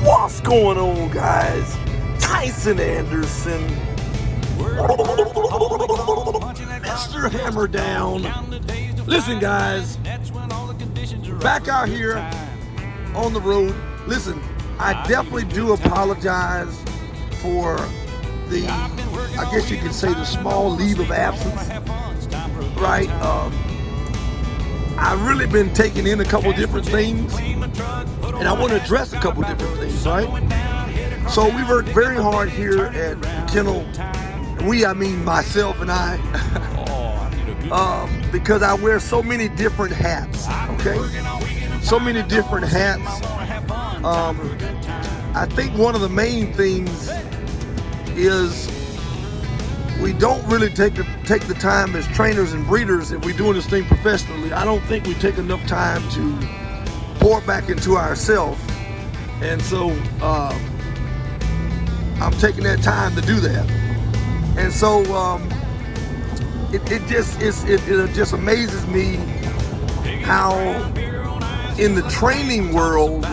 What's going on, guys? Tyson Anderson, Mr. Hammer Down. Listen, guys, back out here on the road. Listen, I definitely do apologize for the, I guess you could say, the small leave of absence, right? I've really been taking in a couple different things, and I want to address a couple different things, right? So we work very hard here at the kennel. I mean myself and I, because I wear so many different hats, okay? So many different hats. I think one of the main things is we don't really take the time as trainers and breeders, if we're doing this thing professionally. I don't think we take enough time to pour back into ourselves, and so I'm taking that time to do that. And so it just amazes me how in the training world,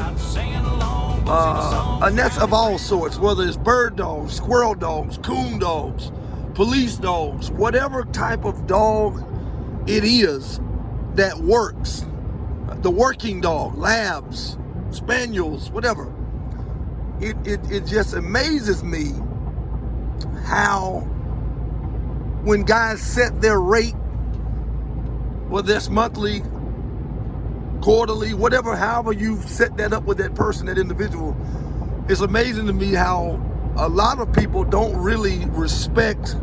and that's of all sorts, whether it's bird dogs, squirrel dogs, coon dogs, police dogs, whatever type of dog it is that works, the working dog, labs, spaniels, whatever, it just amazes me how when guys set their rate, whether that's monthly, quarterly, whatever, however you set that up with that person, that individual, it's amazing to me how a lot of people don't really respect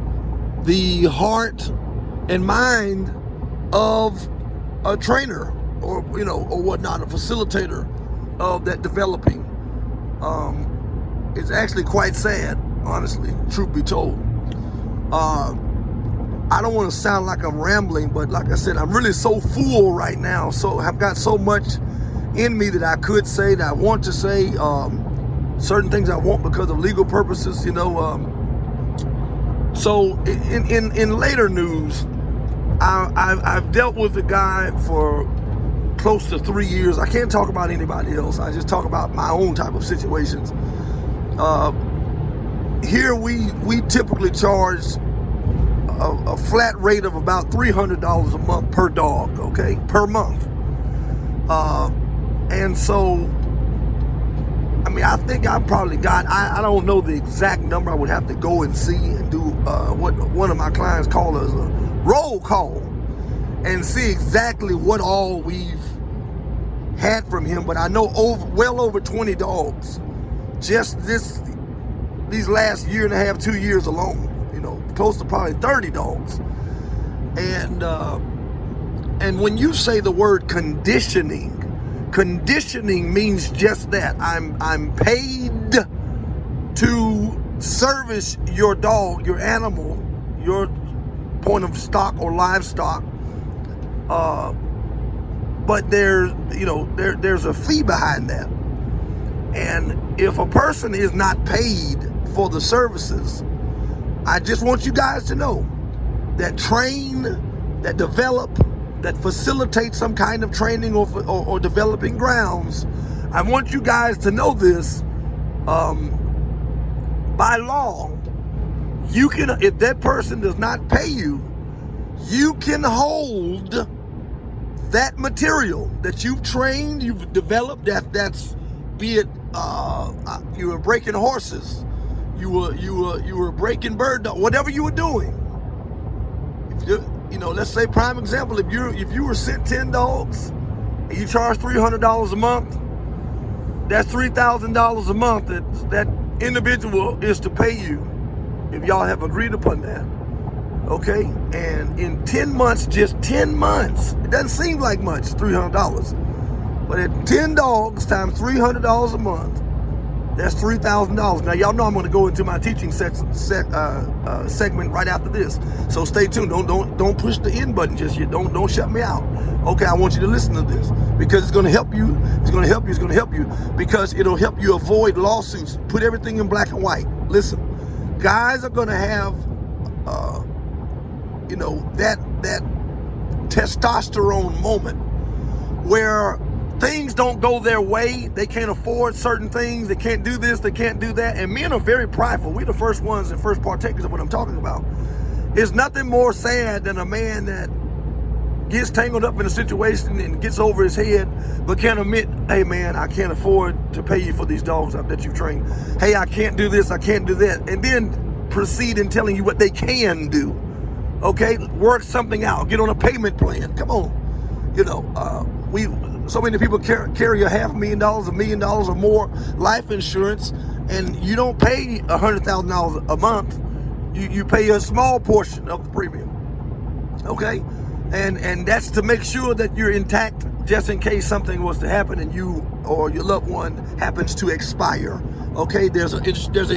the heart and mind of a trainer, or or whatnot, a facilitator of that developing. It's actually quite sad, honestly, truth be told. I don't want to sound like I'm rambling, but like I said, I'm really so full right now. So I've got so much in me that I could say, that I want to say, certain things I won't because of legal purposes, So in later news, I've dealt with a guy for close to 3 years. I can't talk about anybody else. I just talk about my own type of situations. Here we typically charge a flat rate of about $300 a month per dog, okay, per month. And so, I mean, I think I probably got, I don't know the exact number. I would have to go and see and do what one of my clients call as a roll call and see exactly what all we've had from him. But I know well over 20 dogs just these last year and a half, 2 years alone. Close to probably 30 dogs. And when you say the word conditioning means just that. I'm paid to service your dog, your animal, your point of stock or livestock. But there's a fee behind that. And if a person is not paid for the services, I just want you guys to know that train, that develop, that facilitate some kind of training or developing grounds. I want you guys to know this. By law, you can, if that person does not pay you, you can hold that material that you've trained, you've developed. That's be it you were breaking horses, you were breaking bird dog, whatever you were doing. Let's say, prime example, if you were sent 10 dogs and you charge $300 a month, that's $3,000 a month that individual is to pay you if y'all have agreed upon that. Okay, and in 10 months, just 10 months, it doesn't seem like much, $300, but at 10 dogs times $300 a month, that's $3,000. Now, y'all know I'm going to go into my teaching segment right after this. So stay tuned. Don't push the end button just yet. Don't shut me out. Okay, I want you to listen to this because it's going to help you. It's going to help you. It's going to help you because it'll help you avoid lawsuits. Put everything in black and white. Listen, guys are gonna have, that testosterone moment where things don't go their way. They can't afford certain things. They can't do this. They can't do that. And men are very prideful. We're the first ones and first partakers of what I'm talking about. It's nothing more sad than a man that gets tangled up in a situation and gets over his head, but can't admit, hey man, I can't afford to pay you for these dogs that you train. Hey, I can't do this, I can't do that. And then proceed in telling you what they can do. Okay, work something out, get on a payment plan, come on. So many people carry $500,000, $1 million or more life insurance, and you don't pay $100,000 a month. You pay a small portion of the premium. Okay? And that's to make sure that you're intact just in case something was to happen and you or your loved one happens to expire. Okay, there's an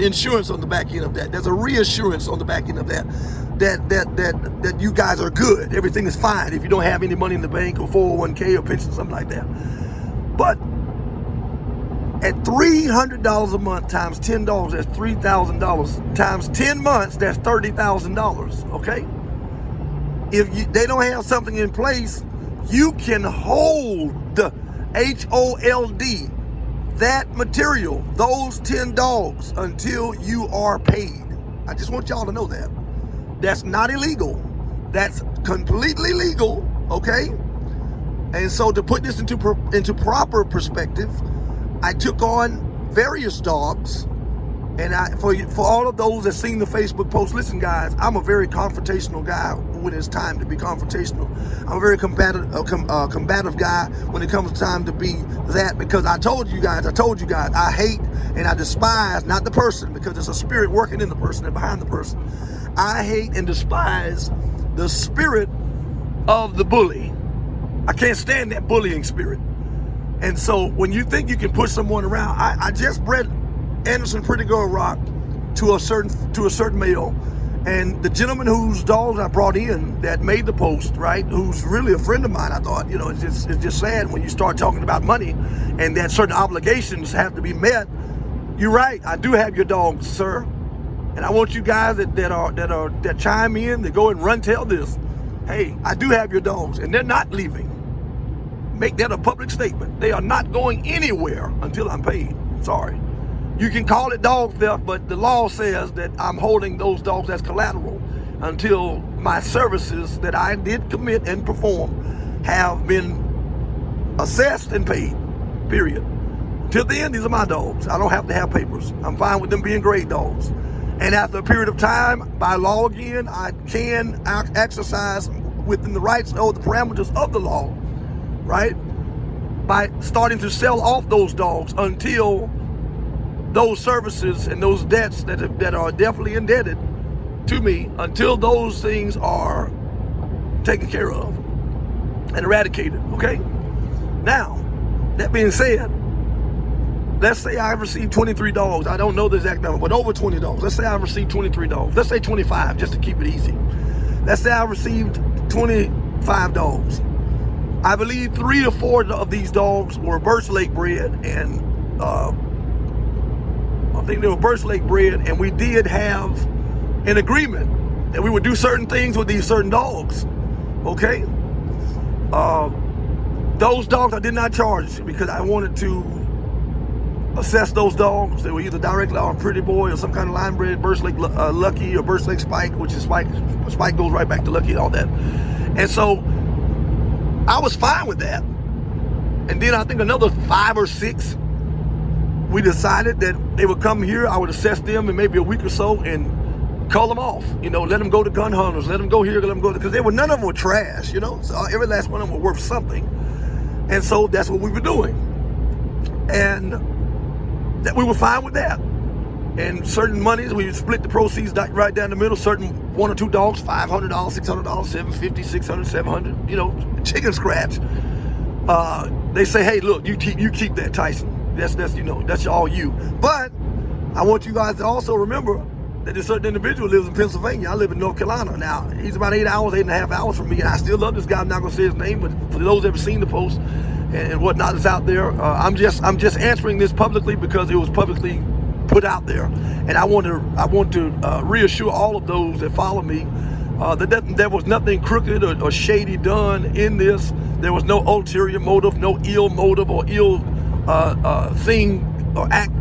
insurance on the back end of that. There's a reassurance on the back end of that you guys are good. Everything is fine if you don't have any money in the bank or 401k or pension, something like that. But at $300 a month times $10, that's $3,000. Times 10 months, that's $30,000. Okay. If they don't have something in place, you can hold HOLD that material, those 10 dogs, until you are paid. I just want y'all to know that. That's not illegal. That's completely legal, okay? And so to put this into proper perspective, I took on various dogs. And for all of those that seen the Facebook post, listen guys, I'm a very confrontational guy when it's time to be confrontational. I'm a very combative guy when it comes time to be that, because I told you guys, I hate and I despise, not the person, because there's a spirit working in the person and behind the person. I hate and despise the spirit of the bully. I can't stand that bullying spirit. And so when you think you can push someone around, I just bred Anderson Pretty Girl Rock to a certain male, and the gentleman whose dogs I brought in that made the post, right, who's really a friend of mine, I thought, it's just sad when you start talking about money and that certain obligations have to be met. You're right, I do have your dogs, sir, and I want you guys that chime in, that go and tell this. Hey, I do have your dogs, and they're not leaving. Make that a public statement. They are not going anywhere until I'm paid. Sorry. You can call it dog theft, but the law says that I'm holding those dogs as collateral until my services that I did commit and perform have been assessed and paid, period. Till then, these are my dogs. I don't have to have papers. I'm fine with them being great dogs. And after a period of time, by law again, I can exercise within the rights or the parameters of the law, right? By starting to sell off those dogs until those services and those debts that are definitely indebted to me, until those things are taken care of and eradicated, okay? Now, that being said, let's say I received 23 dogs. I don't know the exact number, but over 20 dogs. Let's say I received 23 dogs. Let's say 25, just to keep it easy. Let's say I received 25 dogs. I believe 3 or 4 of these dogs were Birch Lake bred, and I think they were Birch Lake bred, and we did have an agreement that we would do certain things with these certain dogs, okay? Those dogs I did not charge because I wanted to assess those dogs. They were either directly on Pretty Boy or some kind of line bred, Birch Lake Lucky or Birch Lake Spike, which is Spike goes right back to Lucky and all that. And so I was fine with that. And then I think another 5 or 6, we decided that they would come here. I would assess them in maybe a week or so and call them off. Let them go to gun hunters, let them go here, let them go, because none of them were trash, So every last one of them were worth something. And so that's what we were doing. And that we were fine with that. And certain monies, we would split the proceeds right down the middle. Certain 1 or 2 dogs, $500, $600, $750, $600, $700, chicken scratch. They say, hey, look, you keep that, Tyson. That's all you. But I want you guys to also remember that this certain individual lives in Pennsylvania. I live in North Carolina. Now, he's about 8.5 hours from me, and I still love this guy. I'm not gonna say his name, but for those that have seen the post and whatnot that's out there, I'm just answering this publicly because it was publicly put out there. And I want to reassure all of those that follow me that there was nothing crooked or shady done in this. There was no ulterior motive, no ill motive or ill thing or act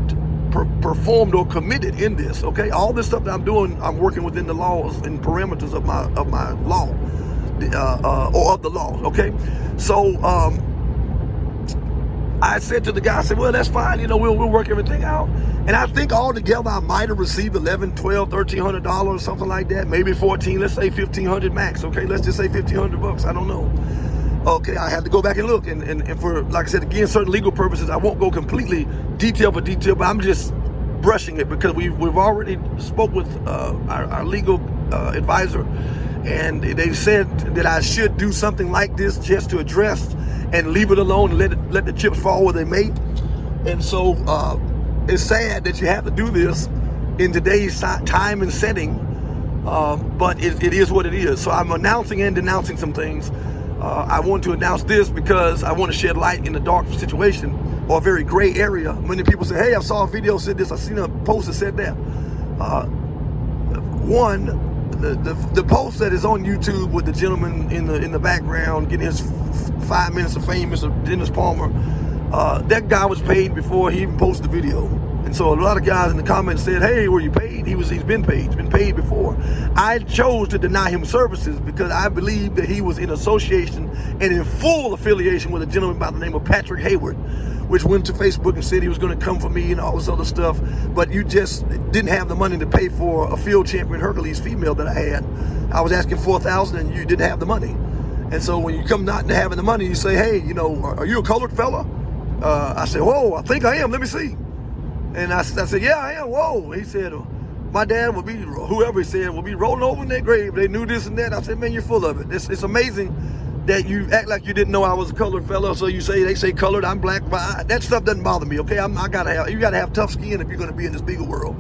performed or committed in this. Okay, all this stuff that I'm doing, I'm working within the laws and parameters of my law or of the law. Okay, so I said to the guy, I said, well, that's fine, you know, we'll work everything out. And I think altogether I might have received $11, $12, $1,300, something like that, maybe 14, let's say 1,500 max. Okay, let's just say 1,500 bucks. I don't know. Okay, I had to go back and look, and for, like I said, again, certain legal purposes, I won't go completely detail for detail, but I'm just brushing it because we've already spoke with our legal advisor, and they said that I should do something like this just to address and leave it alone and let the chips fall where they may. And so it's sad that you have to do this in today's time and setting, but it is what it is. So I'm announcing and denouncing some things. I want to announce this because I want to shed light in a dark situation or a very gray area. Many people say, hey, I saw a video said this, I seen a post that said that. The post that is on YouTube with the gentleman in the background getting his 5 minutes of fame, Mr. Dennis Palmer, that guy was paid before he even posted the video. And so a lot of guys in the comments said, hey, were you paid? He's been paid. He's been paid before. I chose to deny him services because I believe that he was in association and in full affiliation with a gentleman by the name of Patrick Hayward, which went to Facebook and said he was going to come for me and all this other stuff. But you just didn't have the money to pay for a field champion Hercules female that I had. I was asking $4,000 and you didn't have the money. And so when you come not to having the money, you say, hey, you know, are you a colored fella? I said, whoa, I think I am. Let me see. And I said, yeah, I am. Whoa. He said, my dad would be, whoever he said, would be rolling over in their grave. They knew this and that. I said, man, you're full of it. It's amazing that you act like you didn't know I was a colored fella. So they say colored, I'm black. But that stuff doesn't bother me, okay? You gotta have tough skin if you're gonna be in this Beagle world,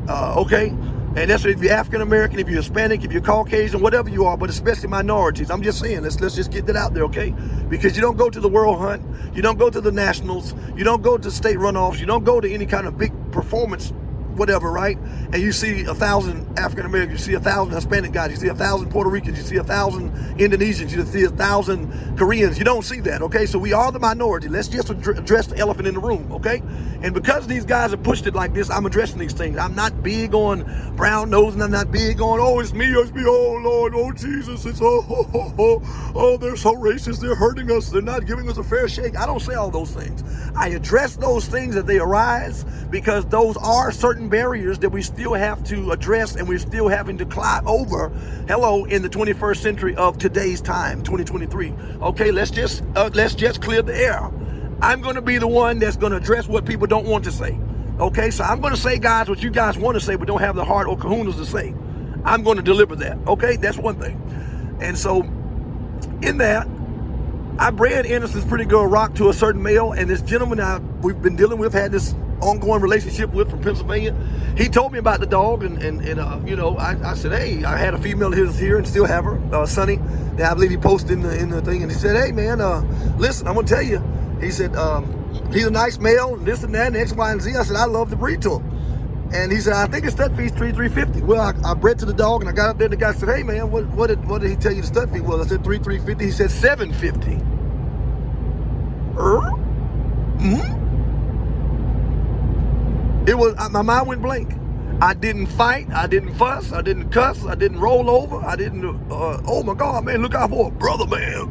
okay? And that's if you're African American, if you're Hispanic, if you're Caucasian, whatever you are, but especially minorities. I'm just saying, let's just get that out there, okay? Because you don't go to the World Hunt, you don't go to the Nationals, you don't go to state runoffs, you don't go to any kind of big performance, whatever, right? And you see 1,000 African Americans, you see 1,000 Hispanic guys, you see 1,000 Puerto Ricans, you see 1,000 Indonesians, you see 1,000 Koreans. You don't see that, okay? So we are the minority. Let's just address the elephant in the room, okay? And because these guys have pushed it like this, I'm addressing these things. I'm not big on brown nose, and I'm not big on, oh, it's me, oh Lord, oh Jesus, it's oh, they're so racist, they're hurting us, they're not giving us a fair shake. I don't say all those things. I address those things as they arise because those are certain barriers that we still have to address and we're still having to climb over, in the 21st century of today's time, 2023. Okay, let's just clear the air. I'm going to be the one that's going to address what people don't want to say. Okay, so I'm going to say, guys, what you guys want to say but don't have the heart or kahunas to say. I'm going to deliver that. Okay, that's one thing. And so in that, I bred Innocence Pretty Girl Rock to a certain male, and this gentleman we've been dealing with, had this ongoing relationship with from Pennsylvania. He told me about the dog, and you know, I said, hey, I had a female of his here and still have her, Sunny, that I believe he posted in the thing, and he said, hey man, listen, I'm gonna tell you, he said, he's a nice male, and this and that, and X, Y, and Z. I said, I love to breed to him. And he said, I think his stud fee's $3,350. Well, I bred to the dog, and I got up there, and the guy said, hey man, what did he tell you the stud fee was? I said $3,350. He said $750. It was, my mind went blank. I didn't fight, I didn't fuss, I didn't cuss, I didn't roll over, I didn't, oh my God, man, look out for a brother, man.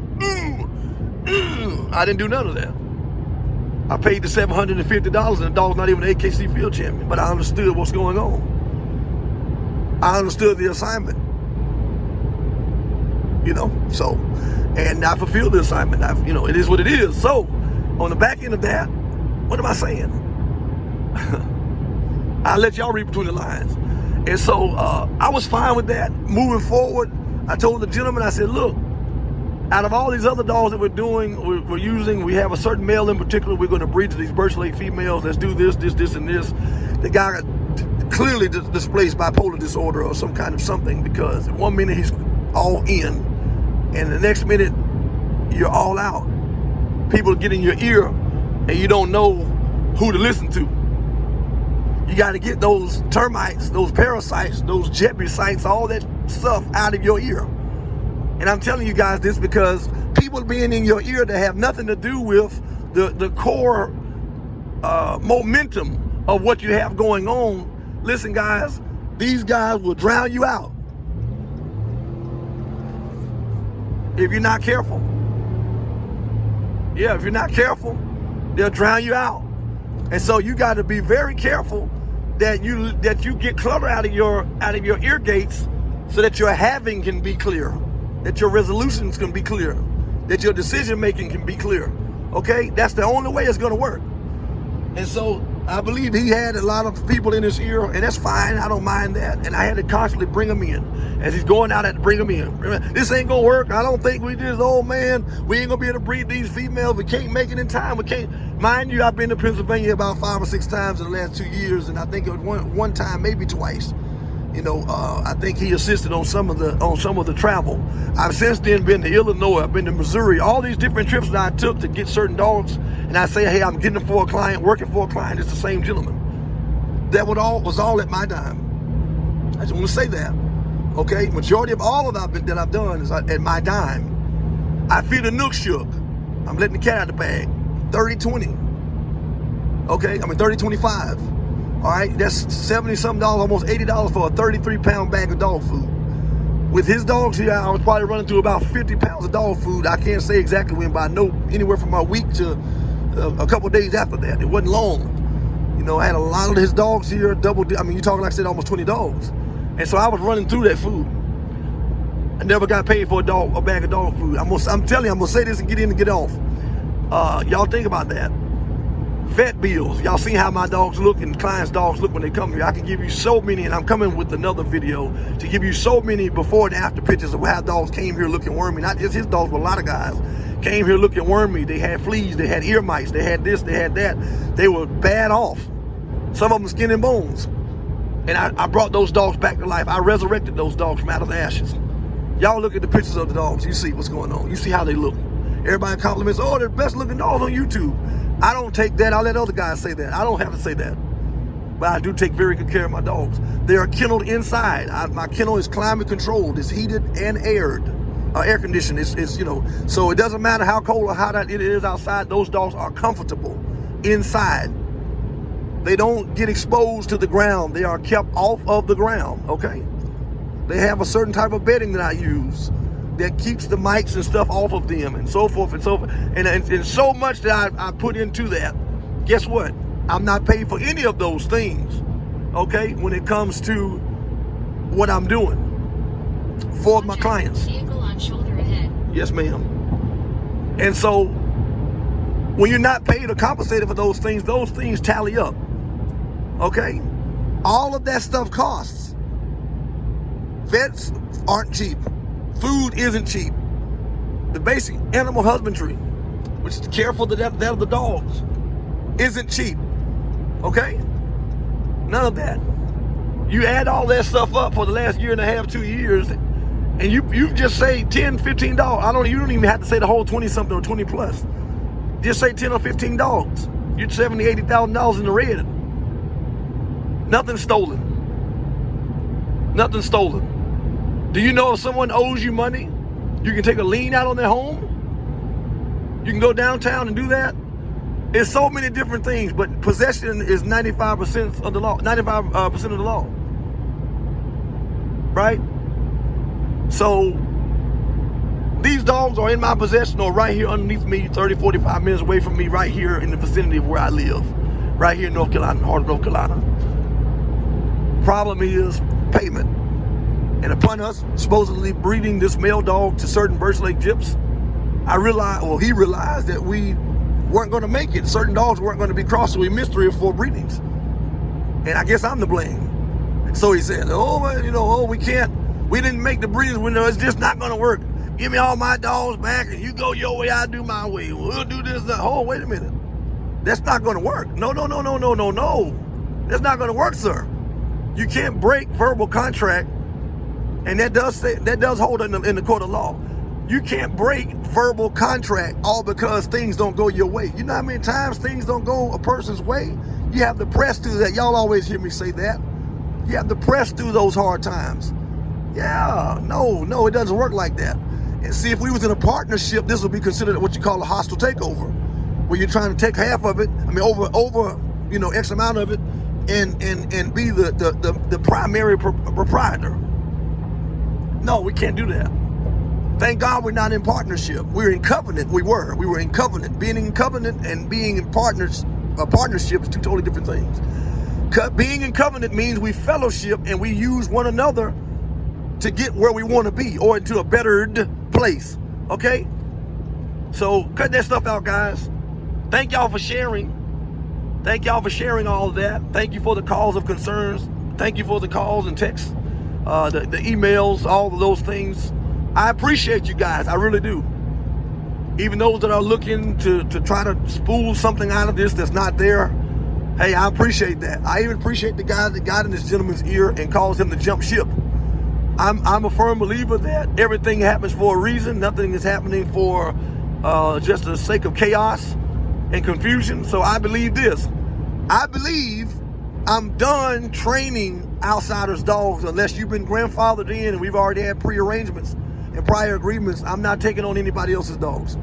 I didn't do none of that. I paid the $750, and the dog's not even an AKC field champion, but I understood what's going on. I understood the assignment. You know, so, and I fulfilled the assignment. You know, it is what it is. So, on the back end of that, what am I saying? I'll let y'all read between the lines. And so I was fine with that. Moving forward, I told the gentleman, I said, look, out of all these other dogs that we're using, we have a certain male in particular, we're going to breed to these Birch Lake females. Let's do this, and this. The guy clearly displays bipolar disorder or some kind of something, because 1 minute he's all in, and the next minute you're all out. People get in your ear, and you don't know who to listen to. You got to get those termites, those parasites, those jebusites, all that stuff out of your ear. And I'm telling you guys this because people being in your ear that have nothing to do with the core momentum of what you have going on. Listen, guys, these guys will drown you out if you're not careful. Yeah, if you're not careful, they'll drown you out. And so you got to be very careful that you get clutter out of your ear gates, so that your having can be clear, that your resolutions can be clear, that your decision making can be clear. Okay, that's the only way it's going to work. And so I believe he had a lot of people in his ear, and that's fine. I don't mind that. And I had to constantly bring him in. As he's going out, I had to bring him in. This ain't going to work. I don't think we this old man. We ain't going to be able to breed these females. We can't make it in time. We can't. Mind you, I've been to Pennsylvania about 5 or 6 times in the last 2 years, and I think it was one time, maybe twice. You know, I think he assisted on some of the travel. I've since then been to Illinois, I've been to Missouri, all these different trips that I took to get certain dogs. And I say, hey, I'm getting them for a client, working for a client. It's the same gentleman. That was all at my dime. I just want to say that. Okay, majority of all of that I've done is at my dime. I feel the nook shook. I'm letting the cat out of the bag. 30-20. Okay, I mean 30-25. All right, that's $70-something, almost $80 for a 33-pound bag of dog food. With his dogs here, I was probably running through about 50 pounds of dog food. I can't say exactly when, but I know anywhere from a week to a couple of days after that. It wasn't long. You know, I had a lot of his dogs here, you're talking, like I said, almost 20 dogs. And so I was running through that food. I never got paid for a bag of dog food. I'm telling you, I'm gonna say this and get in and get off. Y'all think about that. Vet bills. Y'all see how my dogs look and clients' dogs look when they come here. I can give you so many, and I'm coming with another video to give you so many before and after pictures of how dogs came here looking wormy. Not just his dogs, but a lot of guys came here looking wormy. They had fleas, they had ear mites, they had this, they had that. They were bad off. Some of them skin and bones. And I brought those dogs back to life. I resurrected those dogs from out of the ashes. Y'all look at the pictures of the dogs. You see what's going on. You see how they look. Everybody compliments, oh, they're the best looking dogs on YouTube. I don't take that. I'll let other guys say that. I don't have to say that. But I do take very good care of my dogs. They are kenneled inside. My kennel is climate controlled. It's heated and aired. Air conditioned. It's you know, so it doesn't matter how cold or hot it is outside. Those dogs are comfortable inside. They don't get exposed to the ground. They are kept off of the ground, okay? They have a certain type of bedding that I use that keeps the mites and stuff off of them, and so forth and so forth. And so much that I put into that. Guess what? I'm not paid for any of those things, okay, when it comes to what I'm doing for my clients. Vehicle on shoulder ahead. Yes, ma'am. And so when you're not paid or compensated for those things tally up, okay? All of that stuff costs. Vets aren't cheap. Food isn't cheap. The basic animal husbandry, which is to care for the death of the dogs, isn't cheap. Okay? None of that. You add all that stuff up for the last year and a half, 2 years, and you just say $10, $15. You don't even have to say the whole 20 something or 20 plus. Just say 10 or 15 dogs. You're $70,000, $80,000 in the red. Nothing stolen. Nothing stolen. Do you know if someone owes you money, you can take a lien out on their home? You can go downtown and do that? It's so many different things, but possession is 95% of the law. 95% of the law. Right? So these dogs are in my possession or right here underneath me, 30, 45 minutes away from me, right here in the vicinity of where I live. Right here in North Carolina, heart of North Carolina. Problem is payment. And upon us supposedly breeding this male dog to certain Birch Lake gyps, he realized that we weren't going to make it. Certain dogs weren't going to be crossed, so we missed 3 or 4 breedings. And I guess I'm to blame. So he said, we can't, we didn't make the breedings window, it's just not going to work. Give me all my dogs back and you go your way, I do my way. We'll do this. Oh, wait a minute. That's not going to work. No. That's not going to work, sir. You can't break verbal contract. And that does hold in the court of law. You can't break verbal contract all because things don't go your way. You know how many times things don't go a person's way? You have to press through that. Y'all always hear me say that. You have to press through those hard times. Yeah, no, it doesn't work like that. And see, if we was in a partnership, this would be considered what you call a hostile takeover, where you're trying to take half of it, over X amount of it, and be the primary proprietor. No, we can't do that. Thank God we're not in partnership. We're in covenant. We were in covenant. Being in covenant and being in partnership is two totally different things. Being in covenant means we fellowship and we use one another to get where we want to be, or into a bettered place. Okay? So cut that stuff out, guys. Thank y'all for sharing. Thank y'all for sharing all of that. Thank you for the calls of concerns. Thank you for the calls and texts, the emails, all of those things. I appreciate you guys. I really do. Even those that are looking to try to spool something out of this that's not there, hey, I appreciate that. I even appreciate the guy that got in this gentleman's ear and caused him to jump ship. I'm a firm believer that everything happens for a reason. Nothing is happening for just the sake of chaos and confusion. So I believe this. I believe I'm done training outsiders' dogs unless you've been grandfathered in and we've already had pre-arrangements and prior agreements. I'm not taking on anybody else's dogs.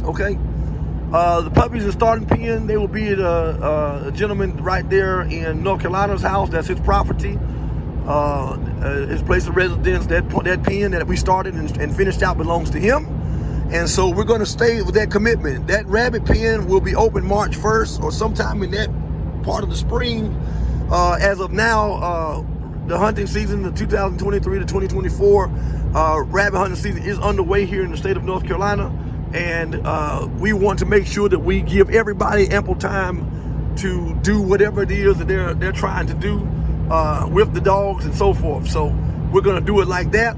Okay? The puppies are starting pen. They will be at a gentleman right there in North Carolina's house. That's his property. His place of residence. That pen that we started and finished out belongs to him. And so we're going to stay with that commitment. That rabbit pen will be open March 1st or sometime in that part of the spring. As of now, the hunting season, the 2023 to 2024 rabbit hunting season is underway here in the state of North Carolina. And we want to make sure that we give everybody ample time to do whatever it is that they're trying to do with the dogs and so forth. So we're going to do it like that.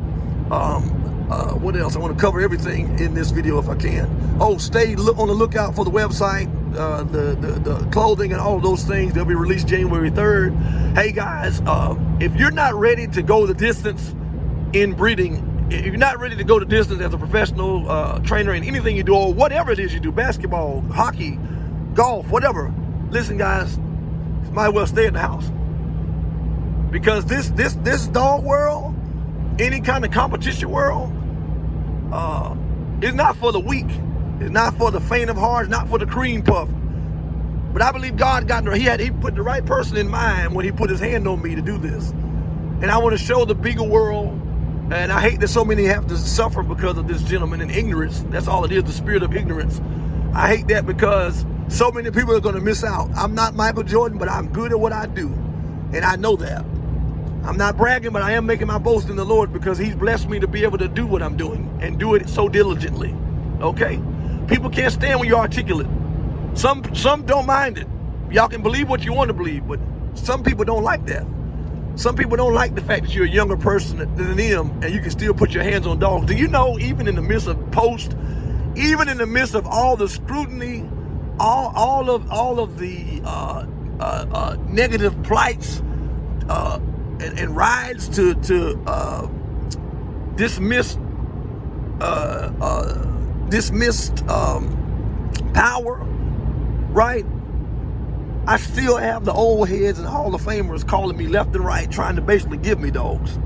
What else? I want to cover everything in this video if I can. Oh, stay on the lookout for the website, the clothing and all of those things. They'll be released January 3rd. Hey guys, if you're not ready to go the distance in breeding, if you're not ready to go the distance as a professional trainer in anything you do, or whatever it is you do, basketball, hockey, golf, whatever, listen guys, you might well stay in the house. Because this dog world, any kind of competition world, is not for the weak. It's not for the faint of heart. It's not for the cream puff. But I believe God he put the right person in mind when he put his hand on me to do this. And I want to show the Beagle world. And I hate that so many have to suffer because of this gentleman in ignorance. That's all it is, the spirit of ignorance. I hate that because so many people are going to miss out. I'm not Michael Jordan, but I'm good at what I do. And I know that. I'm not bragging, but I am making my boast in the Lord because he's blessed me to be able to do what I'm doing and do it so diligently. Okay? People can't stand when you're articulate. Some don't mind it. Y'all can believe what you want to believe, but some people don't like that. Some people don't like the fact that you're a younger person than them and you can still put your hands on dogs. Do you know, even in the midst of even in the midst of all the scrutiny, all of the negative plights, and rides to dismissed power, right? I still have the old heads and Hall of Famers calling me left and right, trying to basically give me dogs.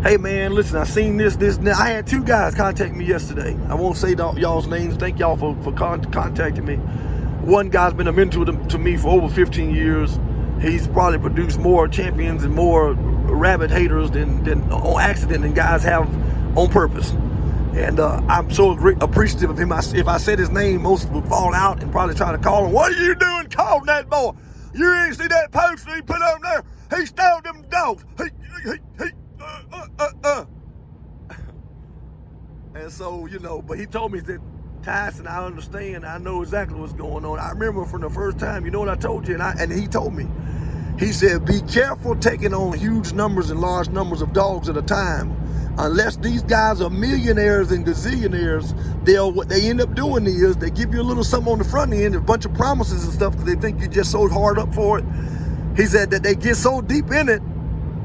Hey man, listen, I seen this. I had two guys contact me yesterday. I won't say y'all's names. Thank y'all for contacting me. One guy's been a mentor to me for over 15 years. He's probably produced more champions and more rabbit haters than on accident than guys have on purpose. And I'm so appreciative of him. If I said his name, most would fall out and probably try to call him. What are you doing calling that boy? You ain't see that post he put on there? He stole them dogs. And so, but he told me that, Tyson, I understand. I know exactly what's going on. I remember from the first time, you know what I told you? And he told me. He said, be careful taking on huge numbers and large numbers of dogs at a time. Unless these guys are millionaires and gazillionaires, what they end up doing is they give you a little something on the front end, a bunch of promises and stuff because they think you're just so hard up for it. He said that they get so deep in it,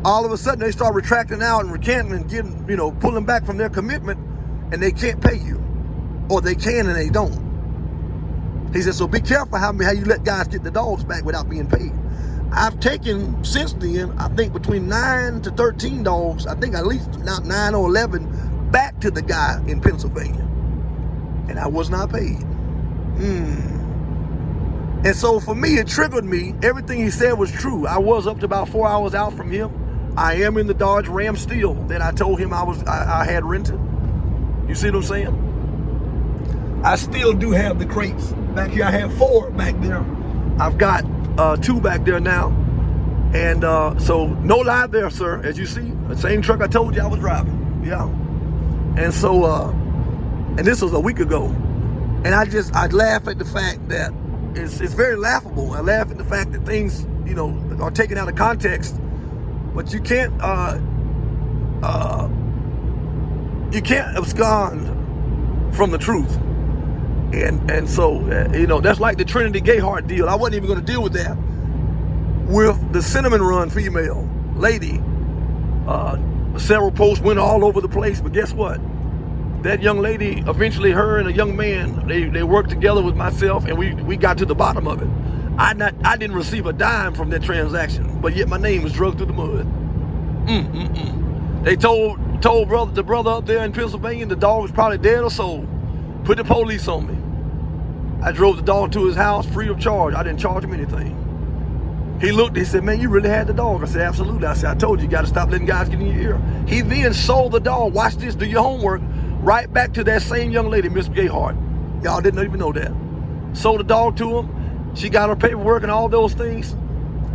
all of a sudden they start retracting out and recanting and getting, pulling back from their commitment, and they can't pay you. Or they can and they don't. He said, so be careful how you let guys get the dogs back without being paid. I've taken, since then, I think between 9 to 13 dogs, I think at least not 9 or 11, back to the guy in Pennsylvania. And I was not paid. And so for me, it triggered me. Everything he said was true. I was up to about 4 hours out from him. I am in the Dodge Ram still that I told him I had rented. You see what I'm saying? I still do have the crates. Back here, I have 4 back there. I've got 2 back there now. And so no lie there, sir. As you see, the same truck I told you I was driving. Yeah. And so, and this was a week ago. And I laugh at the fact that it's very laughable. I laugh at the fact that things, you know, are taken out of context. But you can't abscond from the truth. And so, you know, that's like the Trinity Gayheart deal. I wasn't even going to deal with that. With the Cinnamon Run female lady, several posts went all over the place, but guess what? That young lady, eventually her and a young man, they worked together with myself, and we got to the bottom of it. I didn't receive a dime from that transaction, but yet my name was drugged through the mud. They told the brother up there in Pennsylvania the dog was probably dead or sold. Put the police on me. I drove the dog to his house free of charge. I didn't charge him anything. He looked, he said, man, you really had the dog? I said, absolutely. I said, I told you got to stop letting guys get in your ear. He then sold the dog, watch this, do your homework, right back to that same young lady, Miss Gayheart. Y'all didn't even know that. Sold the dog to him. She got her paperwork and all those things.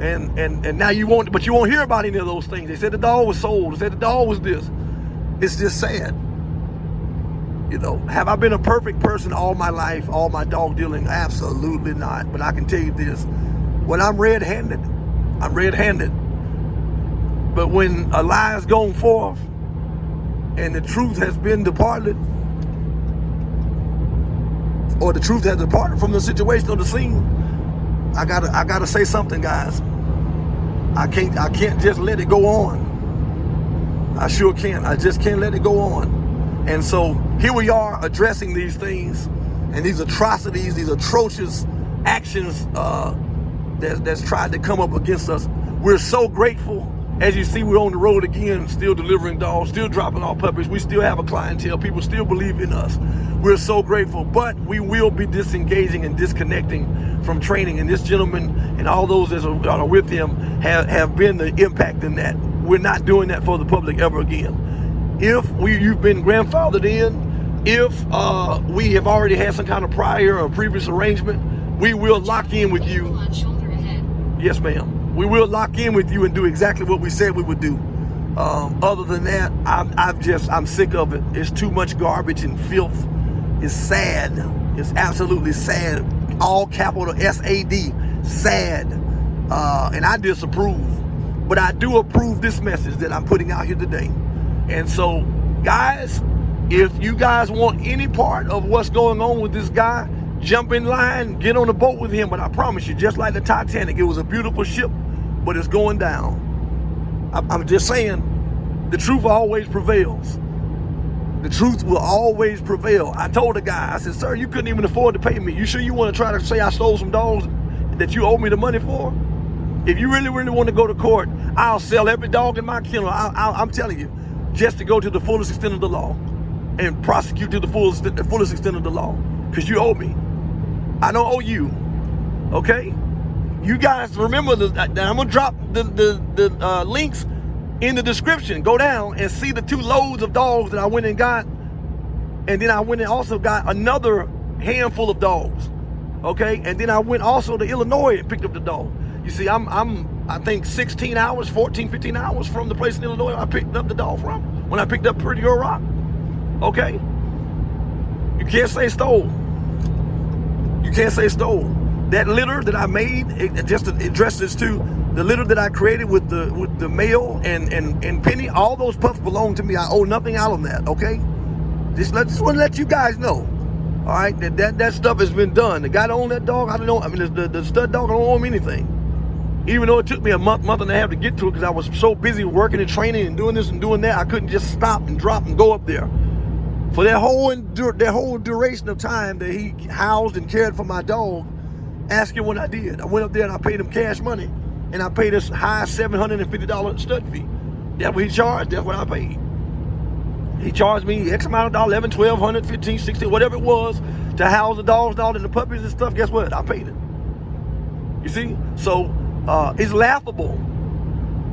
And now you won't hear about any of those things. They said the dog was sold. They said the dog was this. It's just sad. You know, have I been a perfect person all my life, all my dog dealing? Absolutely not. But I can tell you this. When I'm red-handed, I'm red-handed. But when a lie is gone forth and the truth has been departed, or the truth has departed from the situation or the scene, I gotta say something, guys. I can't just let it go on. I sure can't. I just can't let it go on. And so here we are addressing these things and these atrocities, these atrocious actions that's tried to come up against us. We're so grateful. As you see, we're on the road again, still delivering dogs, still dropping off puppies. We still have a clientele. People still believe in us. We're so grateful, but we will be disengaging and disconnecting from training. And this gentleman and all those that are with him have been the impact in that. We're not doing that for the public ever again. If you've been grandfathered in, if we have already had some kind of prior or previous arrangement, we will lock in with you. Yes, ma'am. We will lock in with you and do exactly what we said we would do. Other than that, I'm sick of it. It's too much garbage and filth. It's sad. It's absolutely sad. All capital S-A-D, sad. And I disapprove. But I do approve this message that I'm putting out here today. And so, guys, if you guys want any part of what's going on with this guy, jump in line, get on the boat with him. But I promise you, just like the Titanic, it was a beautiful ship, but it's going down. I'm just saying, the truth always prevails. The truth will always prevail. I told the guy, I said, sir, you couldn't even afford to pay me. You sure you want to try to say I stole some dogs that you owe me the money for? If you really, really want to go to court, I'll sell every dog in my kennel. I'm telling you, just to go to the fullest extent of the law and prosecute to the fullest extent of the law, because you owe me. I don't owe you, okay? You guys remember that I'm gonna drop the links in the description. Go down and see the 2 loads of dogs that I went and got, and then I went and also got another handful of dogs, okay? And then I went also to Illinois and picked up the dog. You see, I think 16 hours, 14, 15 hours from the place in Illinois I picked up the dog from when I picked up Pretty Girl Rock, okay? You can't say stole. You can't say stole. That litter that I made, it just address this too. The litter that I created with the male and Penny, all those pups belong to me. I owe nothing out on that, okay? Just want to let you guys know. All right, that stuff has been done. The guy that owned that dog, I don't know. I mean, the stud dog, I don't owe him anything. Even though it took me a month and a half to get to it because I was so busy working and training and doing this and doing that, I couldn't just stop and drop and go up there. For that whole duration of time that he housed and cared for my dog, ask him what I did. I went up there and I paid him cash money, and I paid this high $750 stud fee. That's what he charged. That's what I paid. He charged me X amount of dollars, 11, 1200, 15, 16, whatever it was, to house the dogs, and the puppies and stuff. Guess what? I paid it. You see? So it's laughable,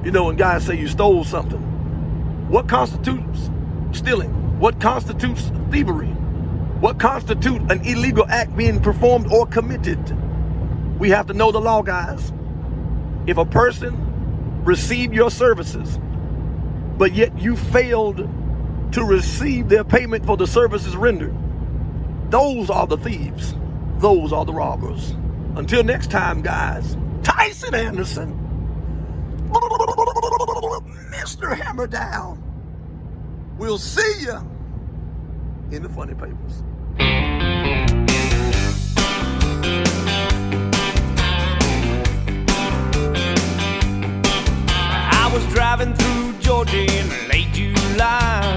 you know, when guys say you stole something. What constitutes stealing? What constitutes thievery? What constitutes an illegal act being performed or committed? We have to know the law, guys. If a person received your services, but yet you failed to receive their payment for the services rendered, those are the thieves. Those are the robbers. Until next time, guys, Tyson Anderson, Mr. Hammer Down. We'll see you in the funny papers. I was driving through Georgia in late July.